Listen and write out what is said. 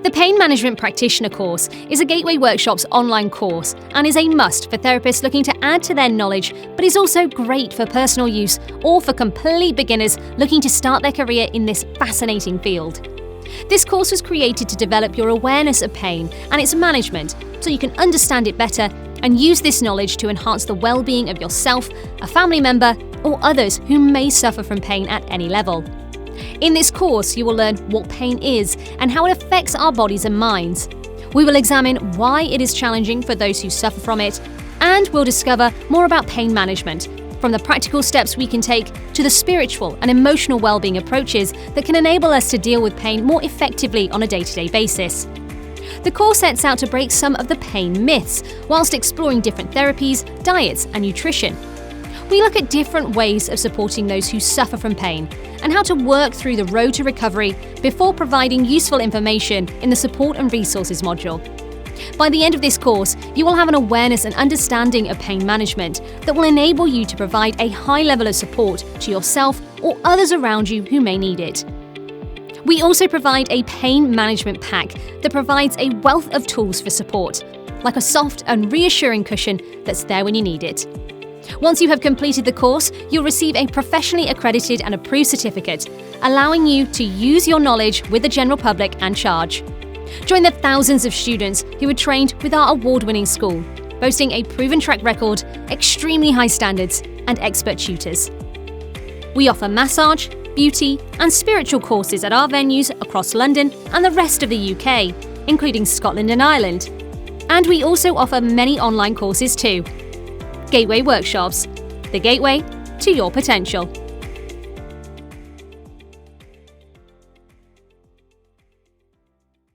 The Pain Management Practitioner course is a Gateway Workshop's online course and is a must for therapists looking to add to their knowledge, but is also great for personal use or for complete beginners looking to start their career in this fascinating field. This course was created to develop your awareness of pain and its management so you can understand it better and use this knowledge to enhance the well-being of yourself, a family member, or others who may suffer from pain at any level. In this course, you will learn what pain is and how it affects our bodies and minds. We will examine why it is challenging for those who suffer from it, and we'll discover more about pain management, from the practical steps we can take to the spiritual and emotional well-being approaches that can enable us to deal with pain more effectively on a day-to-day basis. The course sets out to break some of the pain myths, whilst exploring different therapies, diets, and nutrition. We look at different ways of supporting those who suffer from pain and how to work through the road to recovery before providing useful information in the support and resources module. By the end of this course, you will have an awareness and understanding of pain management that will enable you to provide a high level of support to yourself or others around you who may need it. We also provide a pain management pack that provides a wealth of tools for support, like a soft and reassuring cushion that's there when you need it. Once you have completed the course, you'll receive a professionally accredited and approved certificate, allowing you to use your knowledge with the general public and charge. Join the thousands of students who are trained with our award-winning school, boasting a proven track record, extremely high standards, and expert tutors. We offer massage, beauty, and spiritual courses at our venues across London and the rest of the UK, including Scotland and Ireland. And we also offer many online courses too. Gateway Workshops, the gateway to your potential.